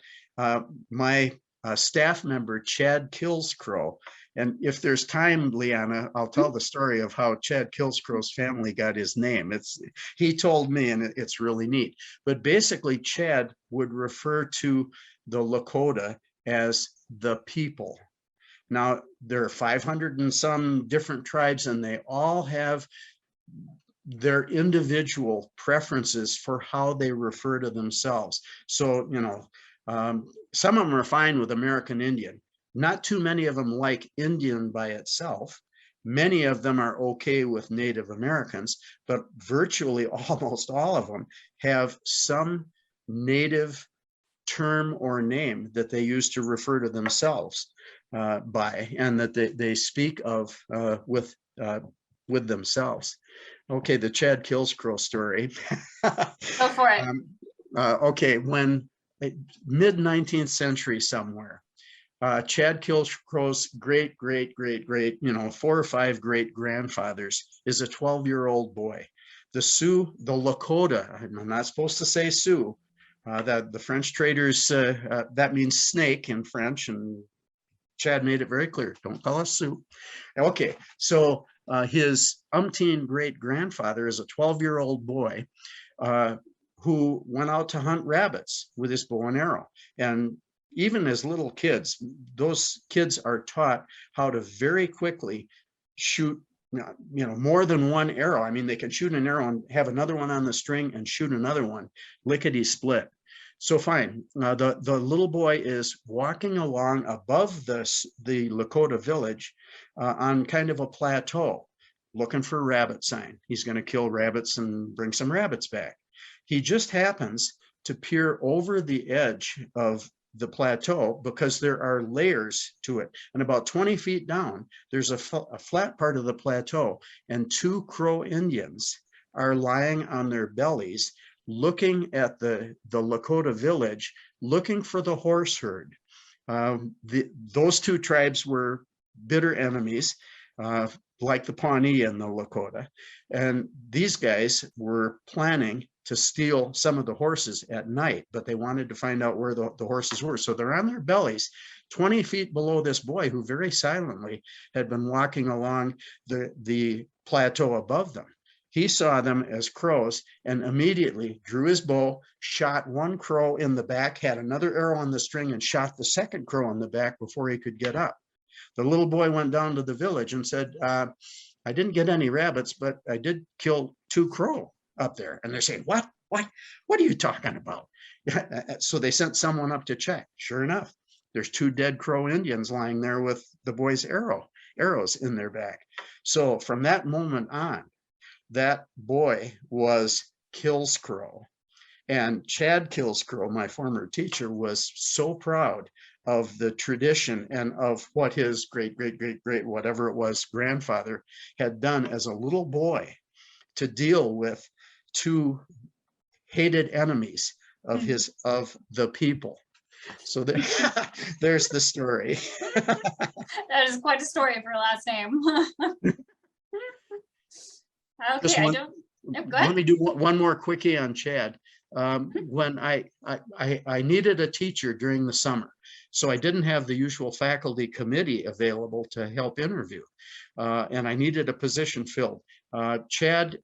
My staff member, Chad Kilscrow, and if there's time, Leanna, I'll tell the story of how Chad Kilscrow's family got his name. He told me, and it's really neat. But basically, Chad would refer to the Lakota as the people. Now, there are 500 and some different tribes, and they all have their individual preferences for how they refer to themselves. So, some of them are fine with American Indian. Not too many of them like Indian by itself. Many of them are okay with Native Americans, but virtually almost all of them have some Native term or name that they use to refer to themselves by, and that they speak of with themselves. Okay, the Chad Kilscrow story. Go for it. Okay, when mid-19th century somewhere, Chad Kilscrow's great, 4 or 5 great grandfathers is a 12-year-old boy. The Sioux, the Lakota, I'm not supposed to say Sioux, that the French traders, that means snake in French, and Chad made it very clear, don't call us Sioux. Okay, so his umpteen great grandfather is a 12-year-old boy who went out to hunt rabbits with his bow and arrow. And even as little kids, those kids are taught how to very quickly shoot, more than one arrow. I mean, they can shoot an arrow and have another one on the string and shoot another one, lickety split. So fine, the little boy is walking along above the Lakota village on kind of a plateau, looking for a rabbit sign. He's going to kill rabbits and bring some rabbits back. He just happens to peer over the edge of the plateau because there are layers to it. And about 20 feet down, there's a flat part of the plateau, and 2 Crow Indians are lying on their bellies, looking at the Lakota village, looking for the horse herd. Those 2 tribes were bitter enemies, like the Pawnee and the Lakota. And these guys were planning to steal some of the horses at night, but they wanted to find out where the horses were. So they're on their bellies, 20 feet below this boy who very silently had been walking along the plateau above them. He saw them as crows and immediately drew his bow, shot 1 crow in the back, had another arrow on the string, and shot the second crow in the back before he could get up. The little boy went down to the village and said, I didn't get any rabbits, but I did kill 2 crow up there. And they're saying, what are you talking about? So they sent someone up to check. Sure enough, there's 2 dead Crow Indians lying there with the boy's arrows in their back. So from that moment on, that boy was Kills Crow. And Chad Kills Crow, my former teacher, was so proud of the tradition and of what his great, whatever it was, grandfather had done as a little boy to deal with 2 hated enemies of the people. So there's the story. That is quite a story for a last name. Okay, go ahead. Let me do one more quickie on Chad. When I needed a teacher during the summer, so I didn't have the usual faculty committee available to help interview, and I needed a position filled. Chad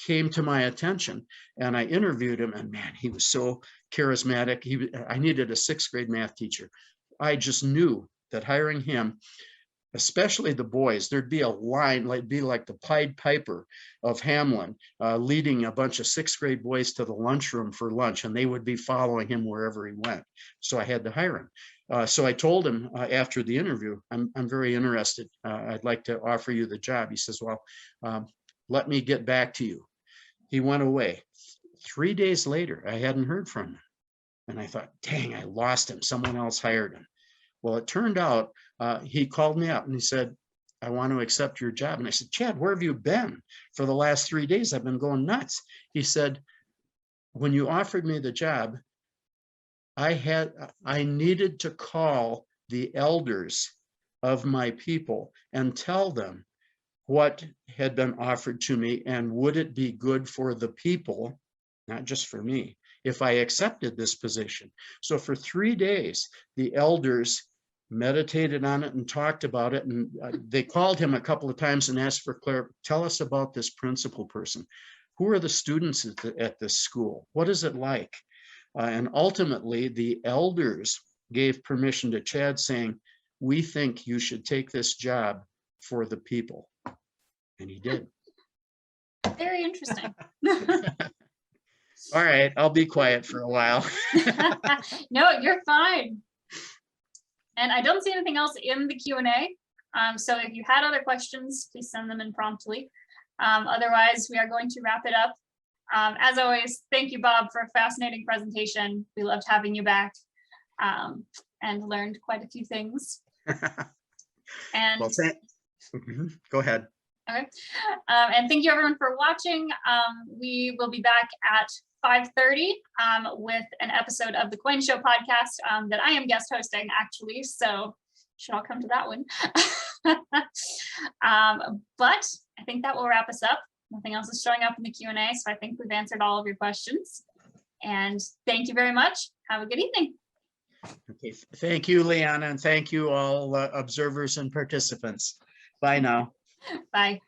came to my attention, and I interviewed him, and man, he was so charismatic. I needed a 6th grade math teacher. I just knew that hiring him, especially the boys, there'd be a line, be like the Pied Piper of Hamlin, leading a bunch of 6th grade boys to the lunchroom for lunch, and they would be following him wherever he went. So I had to hire him. So I told him after the interview, I'm very interested. I'd like to offer you the job. He says, well, let me get back to you. He went away. 3 days later, I hadn't heard from him. And I thought, dang, I lost him. Someone else hired him. Well, it turned out he called me up and he said, I want to accept your job. And I said, Chad, where have you been for the last 3 days? I've been going nuts. He said, when you offered me the job, I needed to call the elders of my people and tell them what had been offered to me, and would it be good for the people, not just for me, if I accepted this position. So for 3 days, the elders meditated on it and talked about it, and they called him a couple of times and asked for clarity. Tell us about this principal person. Who are the students at this school? What is it like? And ultimately, the elders gave permission to Chad, saying, we think you should take this job for the people. And he did. Very interesting. All right, I'll be quiet for a while. No, you're fine. And I don't see anything else in the Q&A. So if you had other questions, please send them in promptly. Otherwise, we are going to wrap it up. As always, thank you, Bob, for a fascinating presentation. We loved having you back and learned quite a few things. And well, go ahead. Okay. And thank you everyone for watching. We will be back at 5:30 with an episode of the Coinage Show podcast that I am guest hosting, actually, so should all come to that one. But I think that will wrap us up. Nothing else is showing up in the Q&A, so I think we've answered all of your questions. And thank you very much. Have a good evening. Okay, thank you, Leanna, and thank you all observers and participants. Bye now. Bye.